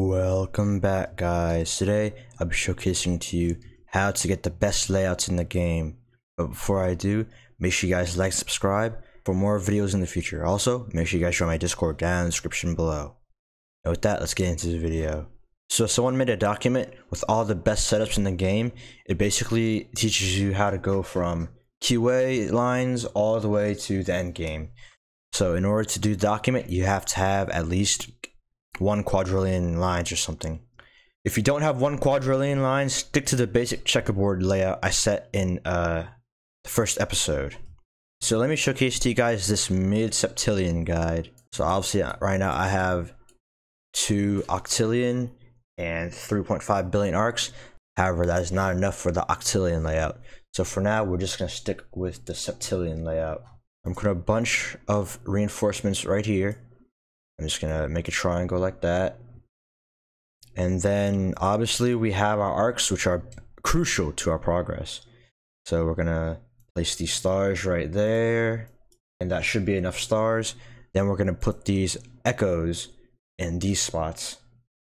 Welcome back, guys. Today I'll be showcasing to you how to get the best layouts in the game. But before I do, make sure you guys like, subscribe for more videos in the future. Also, make sure you guys join my Discord down in the description below. And with that, let's get into the video. So someone made a document with all the best setups in the game. It basically teaches you how to go from QA lines all the way to the end game. So in order to do the document, you have to have at least 1 quadrillion lines or something. If you don't have 1 quadrillion lines, stick to the basic checkerboard layout I set in the first episode. So let me showcase to you guys this mid-septillion guide. So obviously right now I have 2 octillion and 3.5 billion arcs. However, that is not enough for the octillion layout. So for now, we're just gonna stick with the septillion layout. I'm gonna bunch of reinforcements right here. I'm just gonna make a triangle like that. And then obviously we have our arcs, which are crucial to our progress. So we're gonna place these stars right there, and that should be enough stars. Then we're gonna put these echoes in these spots.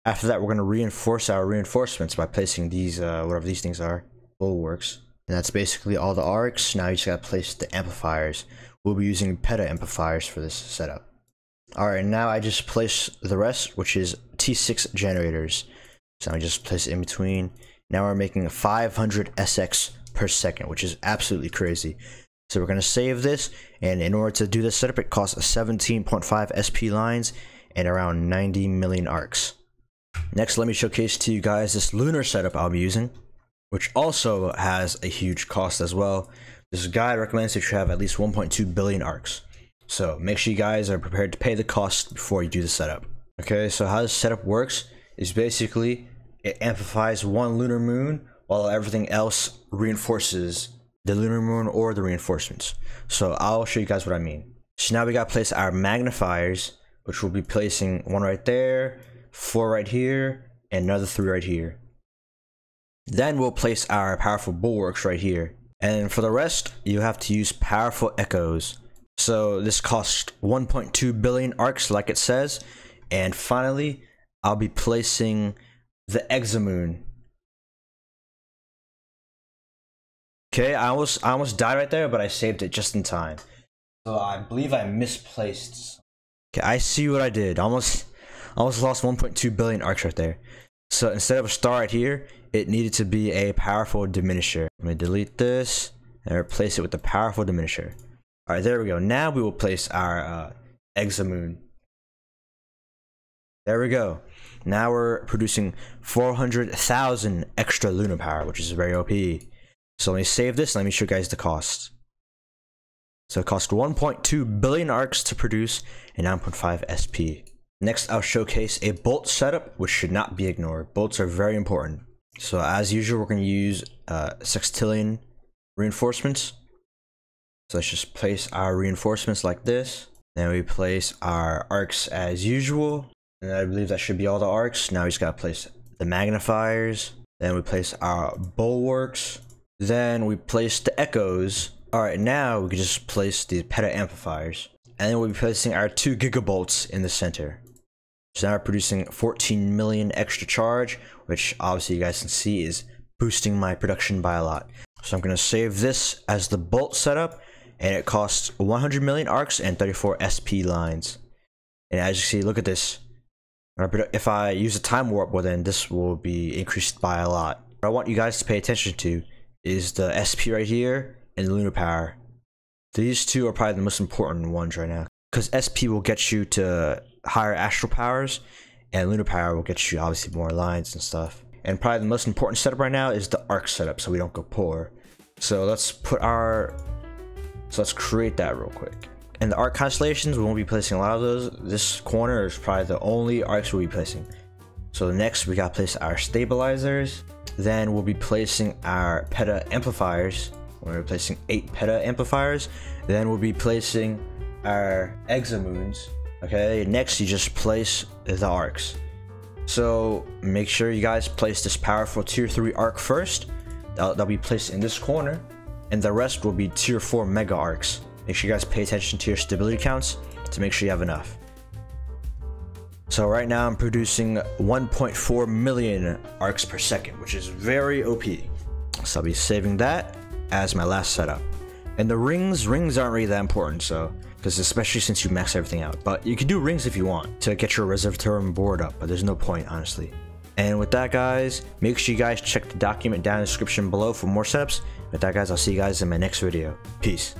After that, we're gonna reinforce our reinforcements by placing these whatever these things are, bulwarks. And that's basically all the arcs. Now you just gotta place the amplifiers. We'll be using peta amplifiers for this setup. Alright, now I just place the rest, which is T6 generators. So I just place it in between. Now we're making 500 SX per second, which is absolutely crazy. So we're going to save this, and in order to do this setup, it costs 17.5 SP lines and around 90 million arcs. Next, let me showcase to you guys this lunar setup I'll be using, which also has a huge cost as well. This guide recommends that you have at least 1.2 billion arcs. So make sure you guys are prepared to pay the cost before you do the setup. Okay, so how this setup works is basically it amplifies 1 lunar moon while everything else reinforces the lunar moon or the reinforcements. So I'll show you guys what I mean. So now we got to place our magnifiers, which we'll be placing 1 right there, 4 right here, and another 3 right here. Then we'll place our powerful bulwarks right here. And for the rest, you have to use powerful echoes. So this costs 1.2 billion arcs, like it says. And finally, I'll be placing the examoon. Okay, I almost died right there, but I saved it just in time. So I believe I misplaced. Okay, I see what I did. Almost lost 1.2 billion arcs right there. So instead of a star right here, it needed to be a powerful diminisher. I'm gonna delete this and replace it with the powerful diminisher. Alright, there we go. Now we will place our examoon. There we go. Now we're producing 400,000 extra lunar power, which is very OP. So let me save this and let me show you guys the cost. So it cost 1.2 billion arcs to produce and 9.5 SP. Next, I'll showcase a bolt setup, which should not be ignored. Bolts are very important. So as usual, we're going to use sextillion reinforcements. So let's just place our reinforcements like this. Then we place our arcs as usual. And I believe that should be all the arcs. Now we just gotta place the magnifiers. Then we place our bulwarks. Then we place the echoes. Alright, now we can just place the peta amplifiers. And then we'll be placing our 2 gigabolts in the center. So now we're producing 14 million extra charge, which obviously you guys can see is boosting my production by a lot. So I'm gonna save this as the bolt setup. And it costs 100 million arcs and 34 SP lines. And as you see, look at this. If I use a time warp, well then this will be increased by a lot. What I want you guys to pay attention to is the SP right here and the lunar power. These two are probably the most important ones right now, because SP will get you to higher astral powers, and lunar power will get you obviously more lines and stuff. And probably the most important setup right now is the arc setup, so we don't go poor. So let's create that real quick. And the arc constellations, we won't be placing a lot of those. This corner is probably the only arcs we'll be placing. So next, we gotta place our stabilizers. Then we'll be placing our peta amplifiers. We're placing 8 peta amplifiers. Then we'll be placing our examoons. Okay, next you just place the arcs. So make sure you guys place this powerful tier 3 arc first. That'll be placed in this corner. And the rest will be tier 4 mega arcs. Make sure you guys pay attention to your stability counts to make sure you have enough. So right now I'm producing 1.4 million arcs per second, which is very OP. So I'll be saving that as my last setup. And the rings aren't really that important, so because especially since you max everything out. But you can do rings if you want to get your Reservoir board up, but there's no point, honestly. And with that, guys, make sure you guys check the document down in the description below for more setups. With that, guys, I'll see you guys in my next video. Peace.